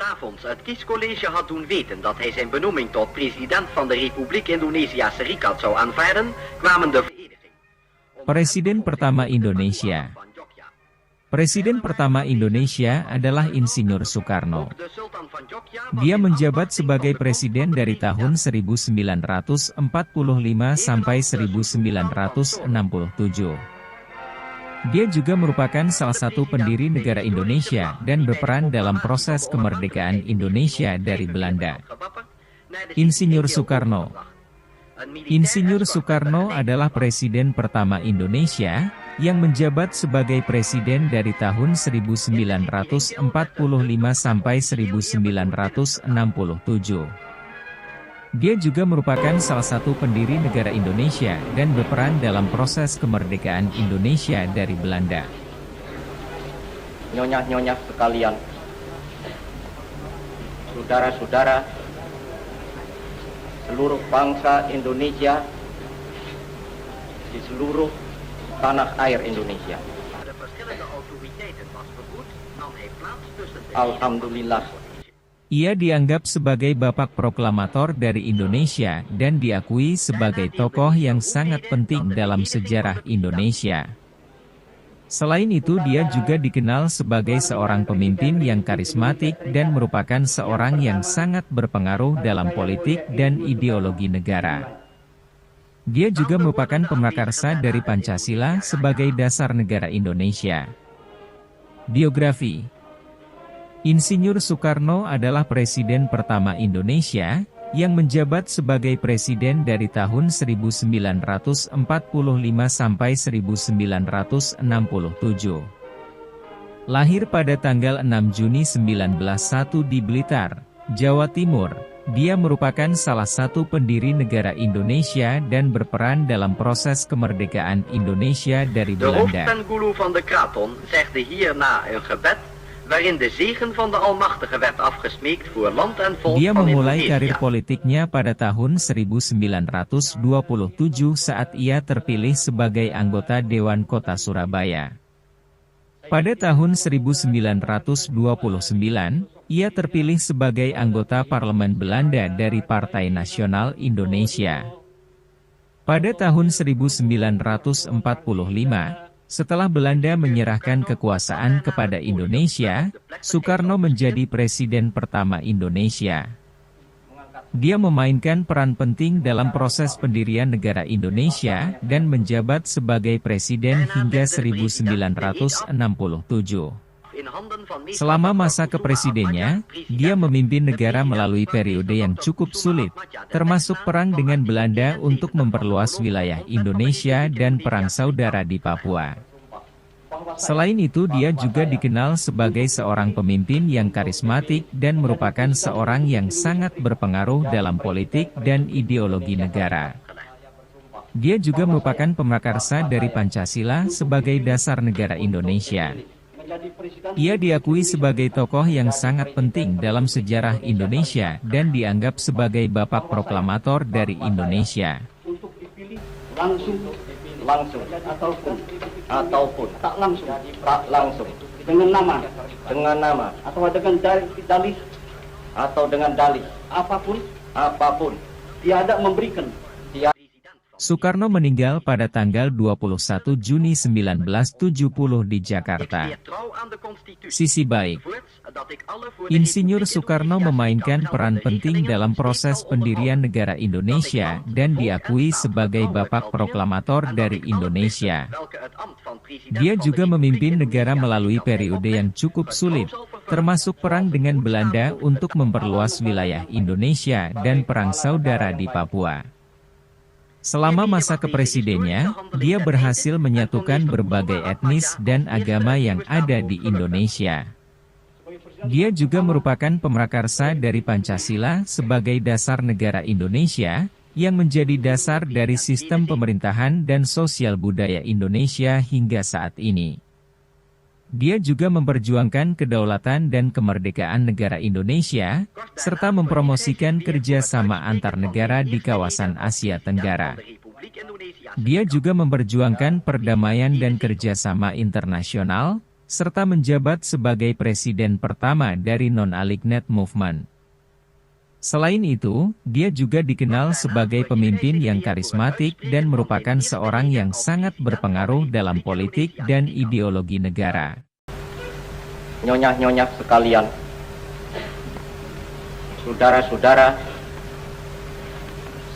'Avonds het kiescollege had doen weten dat hij zijn benoeming tot president van de Republiek Indonesia's Serikat zou aanvaarden, kwamen de vereniging. Presiden pertama Indonesia. Presiden pertama Indonesia adalah Insinyur Soekarno. Dia menjabat sebagai presiden dari tahun 1945 sampai 1967. Dia juga merupakan salah satu pendiri negara Indonesia dan berperan dalam proses kemerdekaan Indonesia dari Belanda. Insinyur Soekarno. Insinyur Soekarno adalah presiden pertama Indonesia yang menjabat sebagai presiden dari tahun 1945 sampai 1967. Dia juga merupakan salah satu pendiri negara Indonesia dan berperan dalam proses kemerdekaan Indonesia dari Belanda. Nyonya-nyonya sekalian, saudara-saudara, seluruh bangsa Indonesia di seluruh tanah air Indonesia. Alhamdulillah. Ia dianggap sebagai bapak proklamator dari Indonesia dan diakui sebagai tokoh yang sangat penting dalam sejarah Indonesia. Selain itu, dia juga dikenal sebagai seorang pemimpin yang karismatik dan merupakan seorang yang sangat berpengaruh dalam politik dan ideologi negara. Dia juga merupakan pemakarsa dari Pancasila sebagai dasar negara Indonesia. Biografi. Insinyur Soekarno adalah presiden pertama Indonesia yang menjabat sebagai presiden dari tahun 1945 sampai 1967. Lahir pada tanggal 6 Juni 1901 di Blitar, Jawa Timur, dia merupakan salah satu pendiri negara Indonesia dan berperan dalam proses kemerdekaan Indonesia dari De Belanda. hoofdtengulu van de Kraton zegde hierna een gebed waarin de zegen van de Almachtige werd afgesmeekt voor land en volk Dia van memulai Indonesia. karir politiknya pada tahun 1927 saat ia terpilih sebagai anggota Dewan Kota Surabaya. Pada tahun 1929, ia terpilih sebagai anggota Parlemen Belanda dari Partai Nasional Indonesia. Pada tahun 1945, setelah Belanda menyerahkan kekuasaan kepada Indonesia, Soekarno menjadi presiden pertama Indonesia. Dia memainkan peran penting dalam proses pendirian negara Indonesia dan menjabat sebagai presiden hingga 1967. Selama masa kepresidennya, dia memimpin negara melalui periode yang cukup sulit, termasuk perang dengan Belanda untuk memperluas wilayah Indonesia dan perang saudara di Papua. Selain itu, dia juga dikenal sebagai seorang pemimpin yang karismatik dan merupakan seorang yang sangat berpengaruh dalam politik dan ideologi negara. Dia juga merupakan pemakarsa dari Pancasila sebagai dasar negara Indonesia. Ia diakui sebagai tokoh yang sangat penting dalam sejarah Indonesia dan dianggap sebagai bapak proklamator dari Indonesia. Untuk dipilih langsung ataupun tak langsung dengan nama atau dengan dalih apapun tiada memberikan. Soekarno meninggal pada tanggal 21 Juni 1970 di Jakarta. Sisi baik. Insinyur Soekarno memainkan peran penting dalam proses pendirian negara Indonesia dan diakui sebagai bapak proklamator dari Indonesia. Dia juga memimpin negara melalui periode yang cukup sulit, termasuk perang dengan Belanda untuk memperluas wilayah Indonesia dan perang saudara di Papua. Selama masa kepresidennya, dia berhasil menyatukan berbagai etnis dan agama yang ada di Indonesia. Dia juga merupakan pemrakarsa dari Pancasila sebagai dasar negara Indonesia, yang menjadi dasar dari sistem pemerintahan dan sosial budaya Indonesia hingga saat ini. Dia juga memperjuangkan kedaulatan dan kemerdekaan negara Indonesia, serta mempromosikan kerjasama antar negara di kawasan Asia Tenggara. Dia juga memperjuangkan perdamaian dan kerjasama internasional, serta menjabat sebagai presiden pertama dari Non-Aligned Movement. Selain itu, dia juga dikenal sebagai pemimpin yang karismatik dan merupakan seorang yang sangat berpengaruh dalam politik dan ideologi negara. Nyonya-nyonya sekalian, saudara-saudara,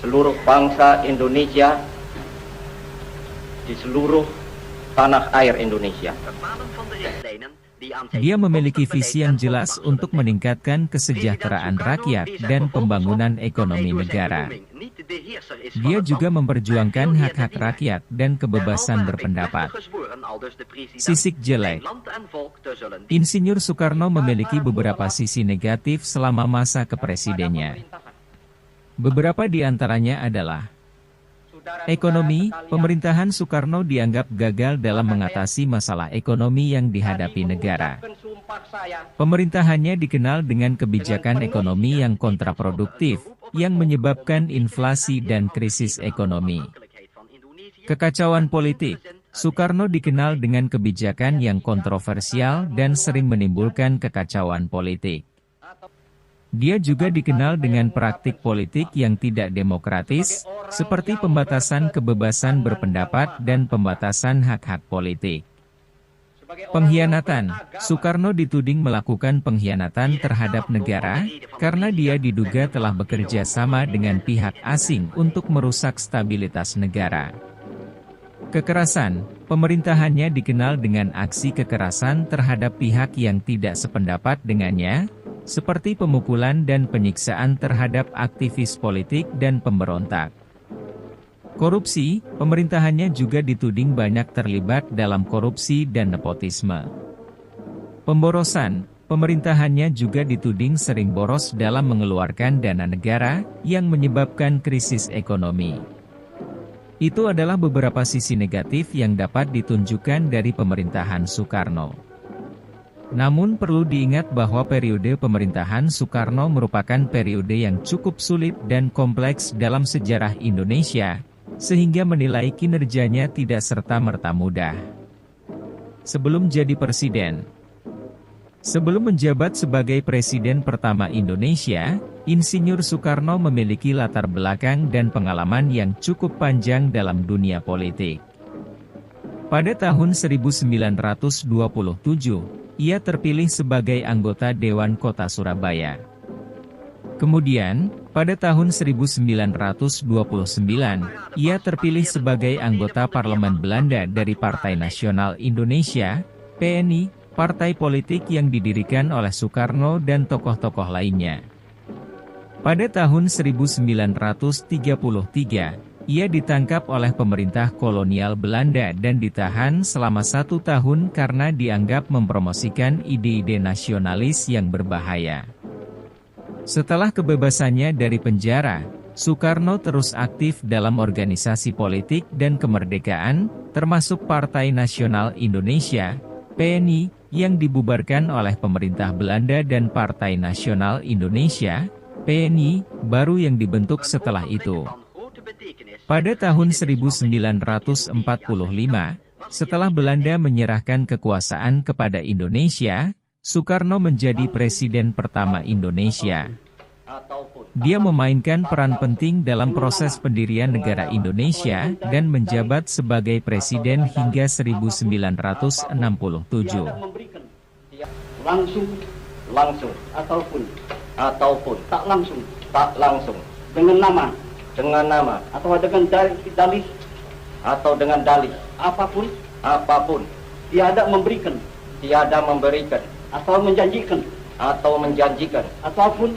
seluruh bangsa Indonesia di seluruh tanah air Indonesia. Dia memiliki visi yang jelas untuk meningkatkan kesejahteraan rakyat dan pembangunan ekonomi negara. Dia juga memperjuangkan hak-hak rakyat dan kebebasan berpendapat. Sisi jelek. Insinyur Soekarno memiliki beberapa sisi negatif selama masa kepresidennya. Beberapa di antaranya adalah ekonomi. Pemerintahan Soekarno dianggap gagal dalam mengatasi masalah ekonomi yang dihadapi negara. Pemerintahannya dikenal dengan kebijakan ekonomi yang kontraproduktif, yang menyebabkan inflasi dan krisis ekonomi. Kekacauan politik. Soekarno dikenal dengan kebijakan yang kontroversial dan sering menimbulkan kekacauan politik. Dia juga dikenal dengan praktik politik yang tidak demokratis, seperti pembatasan kebebasan berpendapat dan pembatasan hak-hak politik. Pengkhianatan. Soekarno dituding melakukan pengkhianatan terhadap negara, karena dia diduga telah bekerja sama dengan pihak asing untuk merusak stabilitas negara. Kekerasan. Pemerintahannya dikenal dengan aksi kekerasan terhadap pihak yang tidak sependapat dengannya, seperti pemukulan dan penyiksaan terhadap aktivis politik dan pemberontak. Korupsi. Pemerintahannya juga dituding banyak terlibat dalam korupsi dan nepotisme. Pemborosan. Pemerintahannya juga dituding sering boros dalam mengeluarkan dana negara, yang menyebabkan krisis ekonomi. Itu adalah beberapa sisi negatif yang dapat ditunjukkan dari pemerintahan Soekarno. Namun perlu diingat bahwa periode pemerintahan Soekarno merupakan periode yang cukup sulit dan kompleks dalam sejarah Indonesia, sehingga menilai kinerjanya tidak serta-merta mudah. Sebelum jadi presiden. Sebelum menjabat sebagai presiden pertama Indonesia, Insinyur Soekarno memiliki latar belakang dan pengalaman yang cukup panjang dalam dunia politik. Pada tahun 1927, ia terpilih sebagai anggota Dewan Kota Surabaya. Kemudian, pada tahun 1929, ia terpilih sebagai anggota Parlemen Belanda dari Partai Nasional Indonesia, PNI, partai politik yang didirikan oleh Soekarno dan tokoh-tokoh lainnya. Pada tahun 1933, ia ditangkap oleh pemerintah kolonial Belanda dan ditahan selama 1 tahun karena dianggap mempromosikan ide-ide nasionalis yang berbahaya. Setelah kebebasannya dari penjara, Soekarno terus aktif dalam organisasi politik dan kemerdekaan, termasuk Partai Nasional Indonesia, PNI, yang dibubarkan oleh pemerintah Belanda dan Partai Nasional Indonesia, PNI, baru yang dibentuk setelah itu. Pada tahun 1945, setelah Belanda menyerahkan kekuasaan kepada Indonesia, Soekarno menjadi presiden pertama Indonesia. Dia memainkan peran penting dalam proses pendirian negara Indonesia dan menjabat sebagai presiden hingga 1967. Langsung ataupun tak langsung dengan nama atau dengan dalih apapun tiada memberikan atau menjanjikan ataupun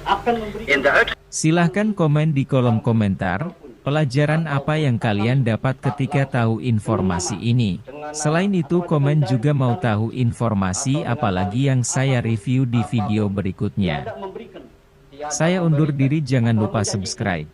akan memberikan. Silahkan komen di kolom komentar, pelajaran apa yang kalian dapat ketika tahu informasi ini. Selain itu komen juga mau tahu informasi apalagi yang saya review di video berikutnya. Saya undur diri, jangan lupa subscribe.